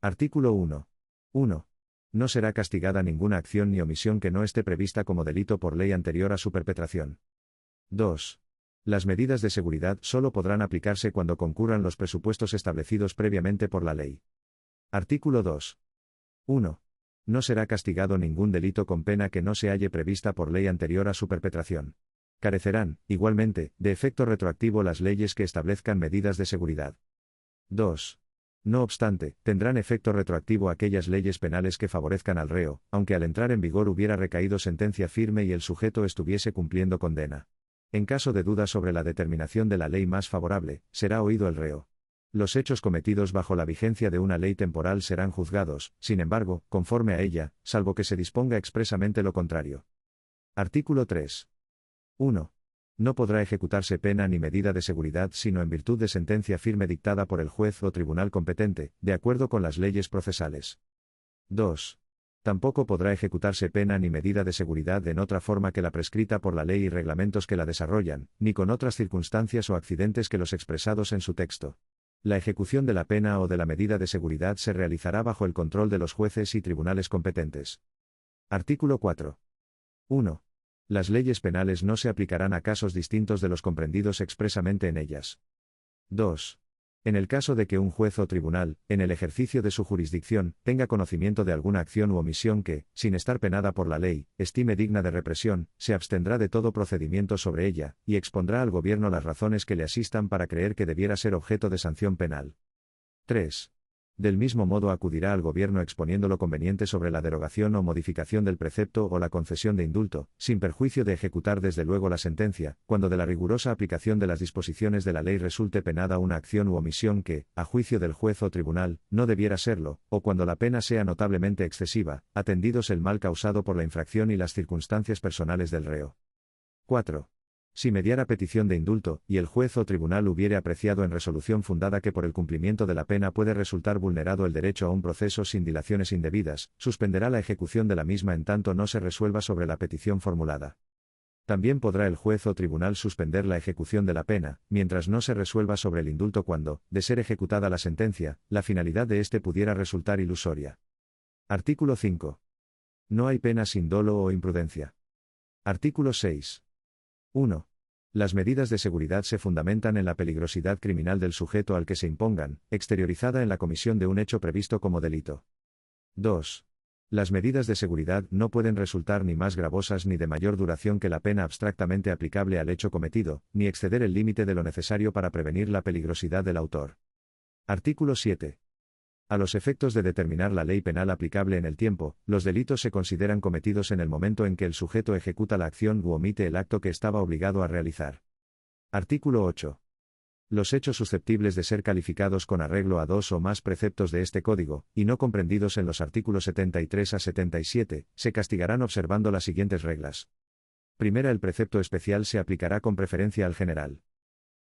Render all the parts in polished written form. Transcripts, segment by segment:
Artículo 1. 1. No será castigada ninguna acción ni omisión que no esté prevista como delito por ley anterior a su perpetración. 2. Las medidas de seguridad solo podrán aplicarse cuando concurran los presupuestos establecidos previamente por la ley. Artículo 2. 1. No será castigado ningún delito con pena que no se halle prevista por ley anterior a su perpetración. Carecerán, igualmente, de efecto retroactivo las leyes que establezcan medidas de seguridad. 2. No obstante, tendrán efecto retroactivo aquellas leyes penales que favorezcan al reo, aunque al entrar en vigor hubiera recaído sentencia firme y el sujeto estuviese cumpliendo condena. En caso de duda sobre la determinación de la ley más favorable, será oído el reo. Los hechos cometidos bajo la vigencia de una ley temporal serán juzgados, sin embargo, conforme a ella, salvo que se disponga expresamente lo contrario. Artículo 3. 1. No podrá ejecutarse pena ni medida de seguridad sino en virtud de sentencia firme dictada por el juez o tribunal competente, de acuerdo con las leyes procesales. 2. Tampoco podrá ejecutarse pena ni medida de seguridad en otra forma que la prescrita por la ley y reglamentos que la desarrollan, ni con otras circunstancias o accidentes que los expresados en su texto. La ejecución de la pena o de la medida de seguridad se realizará bajo el control de los jueces y tribunales competentes. Artículo 4. 1. Las leyes penales no se aplicarán a casos distintos de los comprendidos expresamente en ellas. 2. En el caso de que un juez o tribunal, en el ejercicio de su jurisdicción, tenga conocimiento de alguna acción u omisión que, sin estar penada por la ley, estime digna de represión, se abstendrá de todo procedimiento sobre ella, y expondrá al gobierno las razones que le asistan para creer que debiera ser objeto de sanción penal. 3. Del mismo modo acudirá al gobierno exponiendo lo conveniente sobre la derogación o modificación del precepto o la concesión de indulto, sin perjuicio de ejecutar desde luego la sentencia, cuando de la rigurosa aplicación de las disposiciones de la ley resulte penada una acción u omisión que, a juicio del juez o tribunal, no debiera serlo, o cuando la pena sea notablemente excesiva, atendidos el mal causado por la infracción y las circunstancias personales del reo. 4. Si mediara petición de indulto, y el juez o tribunal hubiere apreciado en resolución fundada que por el cumplimiento de la pena puede resultar vulnerado el derecho a un proceso sin dilaciones indebidas, suspenderá la ejecución de la misma en tanto no se resuelva sobre la petición formulada. También podrá el juez o tribunal suspender la ejecución de la pena, mientras no se resuelva sobre el indulto cuando, de ser ejecutada la sentencia, la finalidad de éste pudiera resultar ilusoria. Artículo 5. No hay pena sin dolo o imprudencia. Artículo 6. 1. Las medidas de seguridad se fundamentan en la peligrosidad criminal del sujeto al que se impongan, exteriorizada en la comisión de un hecho previsto como delito. 2. Las medidas de seguridad no pueden resultar ni más gravosas ni de mayor duración que la pena abstractamente aplicable al hecho cometido, ni exceder el límite de lo necesario para prevenir la peligrosidad del autor. Artículo 7. A los efectos de determinar la ley penal aplicable en el tiempo, los delitos se consideran cometidos en el momento en que el sujeto ejecuta la acción u omite el acto que estaba obligado a realizar. Artículo 8. Los hechos susceptibles de ser calificados con arreglo a dos o más preceptos de este Código, y no comprendidos en los artículos 73 a 77, se castigarán observando las siguientes reglas. Primera, el precepto especial se aplicará con preferencia al general.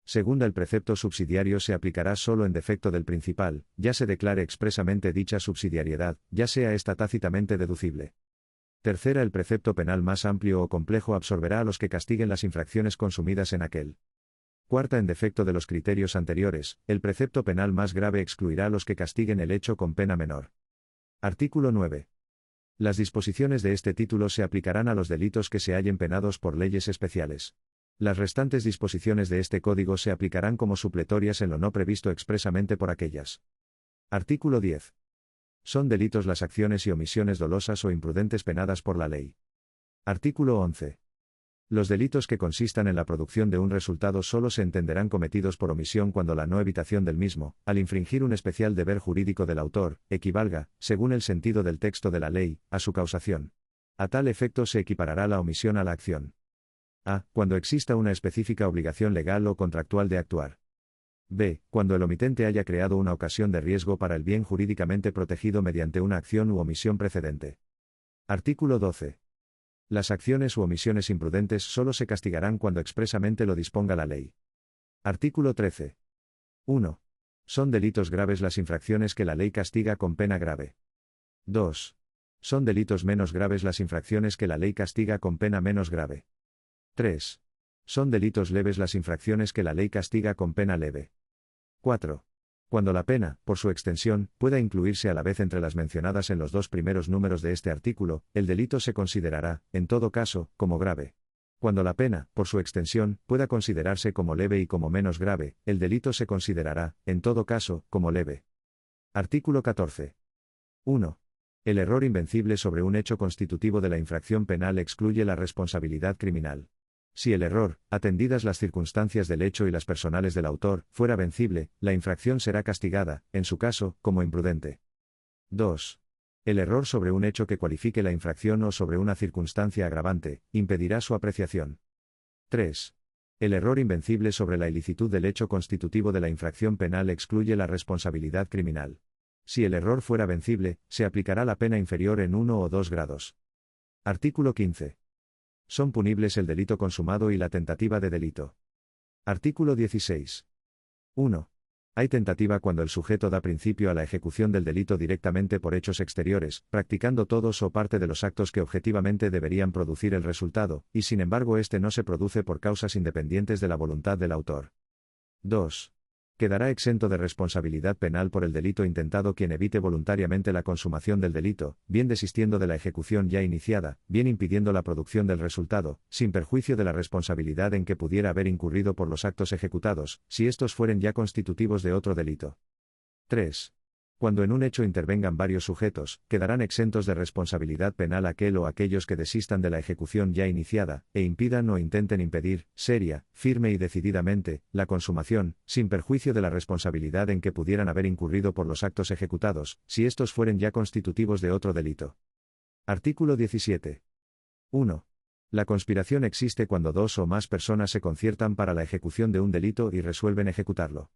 Segunda, el precepto subsidiario se aplicará solo en defecto del principal, ya se declare expresamente dicha subsidiariedad, ya sea esta tácitamente deducible. Tercera, el precepto penal más amplio o complejo absorberá a los que castiguen las infracciones consumidas en aquel. Cuarta, en defecto de los criterios anteriores, el precepto penal más grave excluirá a los que castiguen el hecho con pena menor. Artículo 9. Las disposiciones de este título se aplicarán a los delitos que se hallen penados por leyes especiales. Las restantes disposiciones de este Código se aplicarán como supletorias en lo no previsto expresamente por aquellas. Artículo 10. Son delitos las acciones y omisiones dolosas o imprudentes penadas por la ley. Artículo 11. Los delitos que consistan en la producción de un resultado solo se entenderán cometidos por omisión cuando la no evitación del mismo, al infringir un especial deber jurídico del autor, equivalga, según el sentido del texto de la ley, a su causación. A tal efecto se equiparará la omisión a la acción. A. Cuando exista una específica obligación legal o contractual de actuar. B. Cuando el omitente haya creado una ocasión de riesgo para el bien jurídicamente protegido mediante una acción u omisión precedente. Artículo 12. Las acciones u omisiones imprudentes solo se castigarán cuando expresamente lo disponga la ley. Artículo 13. 1. Son delitos graves las infracciones que la ley castiga con pena grave. 2. Son delitos menos graves las infracciones que la ley castiga con pena menos grave. 3. Son delitos leves las infracciones que la ley castiga con pena leve. 4. Cuando la pena, por su extensión, pueda incluirse a la vez entre las mencionadas en los dos primeros números de este artículo, el delito se considerará, en todo caso, como grave. Cuando la pena, por su extensión, pueda considerarse como leve y como menos grave, el delito se considerará, en todo caso, como leve. Artículo 14. 1. El error invencible sobre un hecho constitutivo de la infracción penal excluye la responsabilidad criminal. Si el error, atendidas las circunstancias del hecho y las personales del autor, fuera vencible, la infracción será castigada, en su caso, como imprudente. 2. El error sobre un hecho que cualifique la infracción o sobre una circunstancia agravante, impedirá su apreciación. 3. El error invencible sobre la ilicitud del hecho constitutivo de la infracción penal excluye la responsabilidad criminal. Si el error fuera vencible, se aplicará la pena inferior en 1 o 2 grados. Artículo 15. Son punibles el delito consumado y la tentativa de delito. Artículo 16. 1. Hay tentativa cuando el sujeto da principio a la ejecución del delito directamente por hechos exteriores, practicando todos o parte de los actos que objetivamente deberían producir el resultado, y sin embargo éste no se produce por causas independientes de la voluntad del autor. 2. Quedará exento de responsabilidad penal por el delito intentado quien evite voluntariamente la consumación del delito, bien desistiendo de la ejecución ya iniciada, bien impidiendo la producción del resultado, sin perjuicio de la responsabilidad en que pudiera haber incurrido por los actos ejecutados, si estos fueren ya constitutivos de otro delito. 3. Cuando en un hecho intervengan varios sujetos, quedarán exentos de responsabilidad penal aquel o aquellos que desistan de la ejecución ya iniciada, e impidan o intenten impedir, seria, firme y decididamente, la consumación, sin perjuicio de la responsabilidad en que pudieran haber incurrido por los actos ejecutados, si estos fueren ya constitutivos de otro delito. Artículo 17. 1. La conspiración existe cuando dos o más personas se conciertan para la ejecución de un delito y resuelven ejecutarlo.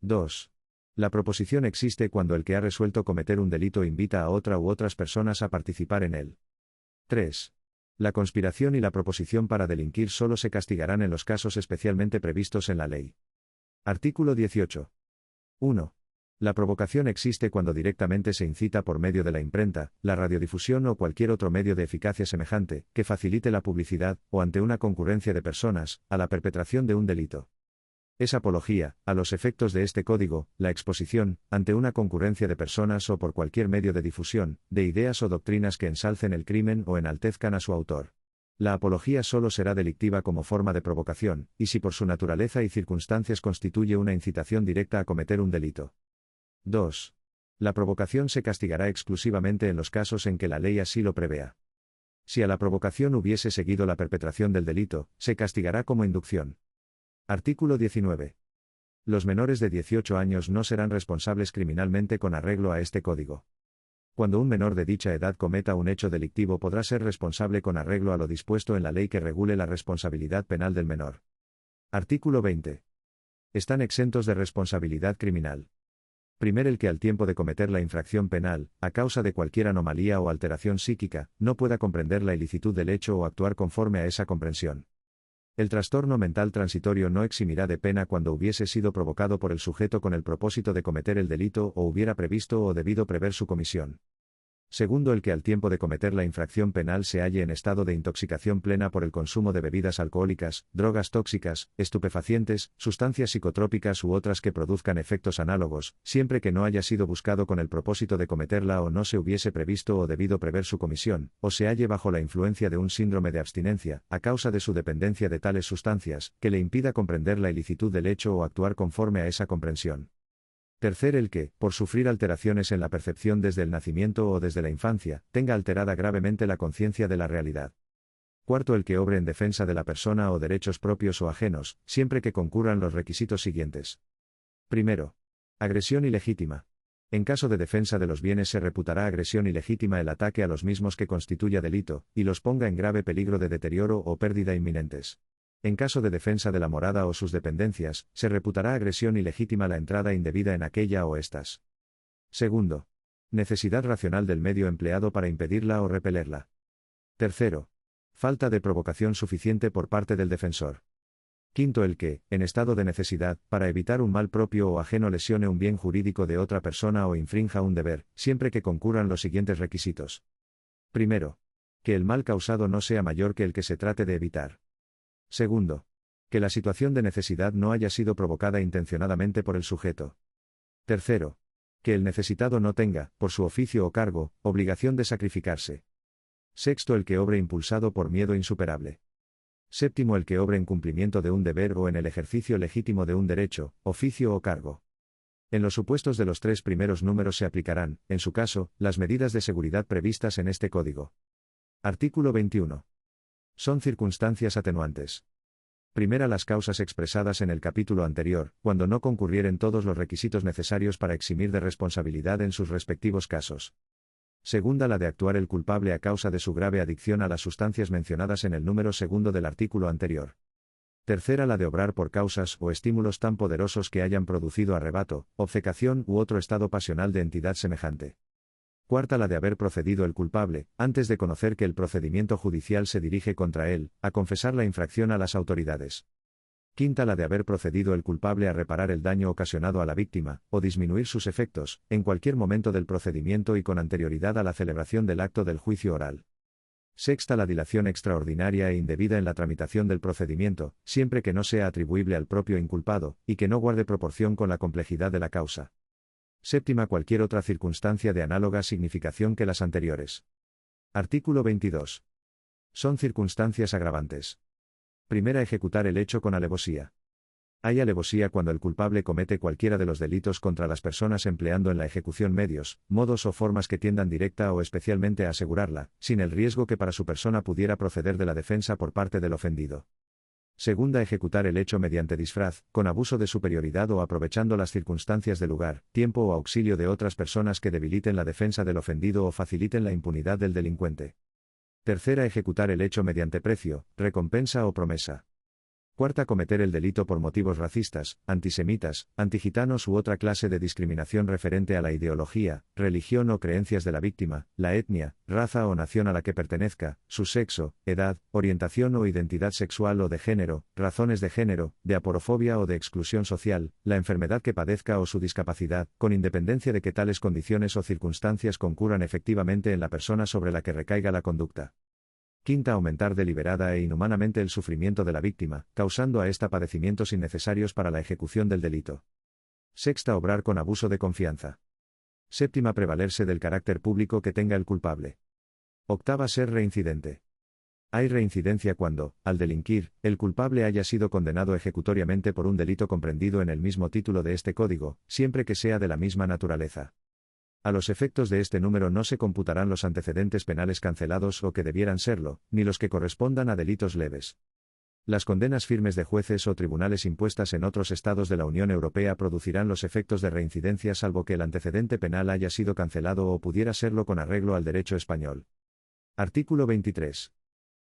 2. La proposición existe cuando el que ha resuelto cometer un delito invita a otra u otras personas a participar en él. 3. La conspiración y la proposición para delinquir solo se castigarán en los casos especialmente previstos en la ley. Artículo 18. 1. La provocación existe cuando directamente se incita por medio de la imprenta, la radiodifusión o cualquier otro medio de eficacia semejante, que facilite la publicidad, o ante una concurrencia de personas, a la perpetración de un delito. Es apología, a los efectos de este código, la exposición, ante una concurrencia de personas o por cualquier medio de difusión, de ideas o doctrinas que ensalcen el crimen o enaltezcan a su autor. La apología solo será delictiva como forma de provocación, y si por su naturaleza y circunstancias constituye una incitación directa a cometer un delito. 2. La provocación se castigará exclusivamente en los casos en que la ley así lo prevea. Si a la provocación hubiese seguido la perpetración del delito, se castigará como inducción. Artículo 19. Los menores de 18 años no serán responsables criminalmente con arreglo a este código. Cuando un menor de dicha edad cometa un hecho delictivo podrá ser responsable con arreglo a lo dispuesto en la ley que regule la responsabilidad penal del menor. Artículo 20. Están exentos de responsabilidad criminal. Primero el que al tiempo de cometer la infracción penal, a causa de cualquier anomalía o alteración psíquica, no pueda comprender la ilicitud del hecho o actuar conforme a esa comprensión. El trastorno mental transitorio no eximirá de pena cuando hubiese sido provocado por el sujeto con el propósito de cometer el delito o hubiera previsto o debido prever su comisión. Segundo el que al tiempo de cometer la infracción penal se halle en estado de intoxicación plena por el consumo de bebidas alcohólicas, drogas tóxicas, estupefacientes, sustancias psicotrópicas u otras que produzcan efectos análogos, siempre que no haya sido buscado con el propósito de cometerla o no se hubiese previsto o debido prever su comisión, o se halle bajo la influencia de un síndrome de abstinencia, a causa de su dependencia de tales sustancias, que le impida comprender la ilicitud del hecho o actuar conforme a esa comprensión. Tercer el que, por sufrir alteraciones en la percepción desde el nacimiento o desde la infancia, tenga alterada gravemente la conciencia de la realidad. Cuarto el que obre en defensa de la persona o derechos propios o ajenos, siempre que concurran los requisitos siguientes. Primero. Agresión ilegítima. En caso de defensa de los bienes se reputará agresión ilegítima el ataque a los mismos que constituya delito, y los ponga en grave peligro de deterioro o pérdida inminentes. En caso de defensa de la morada o sus dependencias, se reputará agresión ilegítima la entrada indebida en aquella o estas. Segundo. Necesidad racional del medio empleado para impedirla o repelerla. Tercero. Falta de provocación suficiente por parte del defensor. Quinto el que, en estado de necesidad, para evitar un mal propio o ajeno lesione un bien jurídico de otra persona o infrinja un deber, siempre que concurran los siguientes requisitos. Primero. Que el mal causado no sea mayor que el que se trate de evitar. Segundo. Que la situación de necesidad no haya sido provocada intencionadamente por el sujeto. Tercero, que el necesitado no tenga, por su oficio o cargo, obligación de sacrificarse. Sexto, el que obre impulsado por miedo insuperable. Séptimo, el que obre en cumplimiento de un deber o en el ejercicio legítimo de un derecho, oficio o cargo. En los supuestos de los tres primeros números se aplicarán, en su caso, las medidas de seguridad previstas en este Código. Artículo 21. Son circunstancias atenuantes. Primera, las causas expresadas en el capítulo anterior, cuando no concurrieren todos los requisitos necesarios para eximir de responsabilidad en sus respectivos casos. Segunda, la de actuar el culpable a causa de su grave adicción a las sustancias mencionadas en el número segundo del artículo anterior. Tercera, la de obrar por causas o estímulos tan poderosos que hayan producido arrebato, obcecación u otro estado pasional de entidad semejante. Cuarta, la de haber procedido el culpable, antes de conocer que el procedimiento judicial se dirige contra él, a confesar la infracción a las autoridades. Quinta, la de haber procedido el culpable a reparar el daño ocasionado a la víctima, o disminuir sus efectos, en cualquier momento del procedimiento y con anterioridad a la celebración del acto del juicio oral. Sexta, la dilación extraordinaria e indebida en la tramitación del procedimiento, siempre que no sea atribuible al propio inculpado, y que no guarde proporción con la complejidad de la causa. Séptima, cualquier otra circunstancia de análoga significación que las anteriores. Artículo 22. Son circunstancias agravantes. Primera, ejecutar el hecho con alevosía. Hay alevosía cuando el culpable comete cualquiera de los delitos contra las personas empleando en la ejecución medios, modos o formas que tiendan directa o especialmente a asegurarla, sin el riesgo que para su persona pudiera proceder de la defensa por parte del ofendido. Segunda, ejecutar el hecho mediante disfraz, con abuso de superioridad o aprovechando las circunstancias del lugar, tiempo o auxilio de otras personas que debiliten la defensa del ofendido o faciliten la impunidad del delincuente. Tercera, ejecutar el hecho mediante precio, recompensa o promesa. Cuarta, cometer el delito por motivos racistas, antisemitas, antigitanos u otra clase de discriminación referente a la ideología, religión o creencias de la víctima, la etnia, raza o nación a la que pertenezca, su sexo, edad, orientación o identidad sexual o de género, razones de género, de aporofobia o de exclusión social, la enfermedad que padezca o su discapacidad, con independencia de que tales condiciones o circunstancias concurran efectivamente en la persona sobre la que recaiga la conducta. Quinta, aumentar deliberada e inhumanamente el sufrimiento de la víctima, causando a ésta padecimientos innecesarios para la ejecución del delito. Sexta, obrar con abuso de confianza. Séptima, prevalerse del carácter público que tenga el culpable. Octava, ser reincidente. Hay reincidencia cuando, al delinquir, el culpable haya sido condenado ejecutoriamente por un delito comprendido en el mismo título de este código, siempre que sea de la misma naturaleza. A los efectos de este número no se computarán los antecedentes penales cancelados o que debieran serlo, ni los que correspondan a delitos leves. Las condenas firmes de jueces o tribunales impuestas en otros estados de la Unión Europea producirán los efectos de reincidencia salvo que el antecedente penal haya sido cancelado o pudiera serlo con arreglo al derecho español. Artículo 23.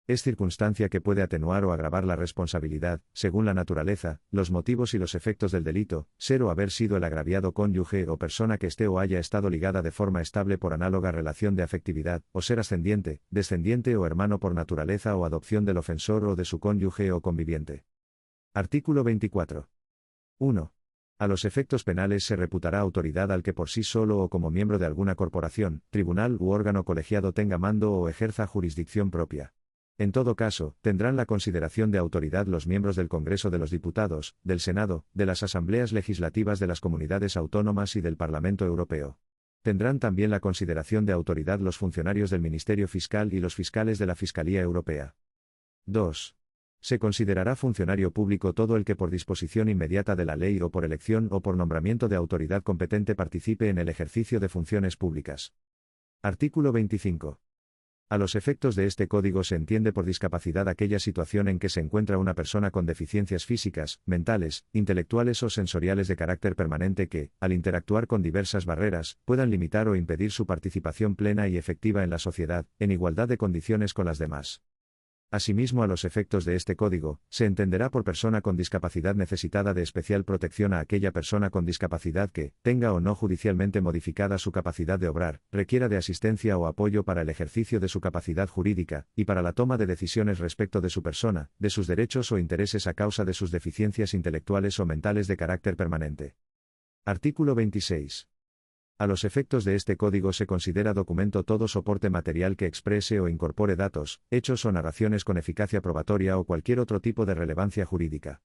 Es circunstancia que puede atenuar o agravar la responsabilidad, según la naturaleza, los motivos y los efectos del delito, ser o haber sido el agraviado cónyuge o persona que esté o haya estado ligada de forma estable por análoga relación de afectividad, o ser ascendiente, descendiente o hermano por naturaleza o adopción del ofensor o de su cónyuge o conviviente. Artículo 24. 1. A los efectos penales se reputará autoridad al que por sí solo o como miembro de alguna corporación, tribunal u órgano colegiado tenga mando o ejerza jurisdicción propia. En todo caso, tendrán la consideración de autoridad los miembros del Congreso de los Diputados, del Senado, de las Asambleas Legislativas de las Comunidades Autónomas y del Parlamento Europeo. Tendrán también la consideración de autoridad los funcionarios del Ministerio Fiscal y los fiscales de la Fiscalía Europea. 2. Se considerará funcionario público todo el que por disposición inmediata de la ley o por elección o por nombramiento de autoridad competente participe en el ejercicio de funciones públicas. Artículo 25. A los efectos de este código se entiende por discapacidad aquella situación en que se encuentra una persona con deficiencias físicas, mentales, intelectuales o sensoriales de carácter permanente que, al interactuar con diversas barreras, puedan limitar o impedir su participación plena y efectiva en la sociedad, en igualdad de condiciones con las demás. Asimismo, a los efectos de este código, se entenderá por persona con discapacidad necesitada de especial protección a aquella persona con discapacidad que, tenga o no judicialmente modificada su capacidad de obrar, requiera de asistencia o apoyo para el ejercicio de su capacidad jurídica, y para la toma de decisiones respecto de su persona, de sus derechos o intereses a causa de sus deficiencias intelectuales o mentales de carácter permanente. Artículo 26. A los efectos de este código se considera documento todo soporte material que exprese o incorpore datos, hechos o narraciones con eficacia probatoria o cualquier otro tipo de relevancia jurídica.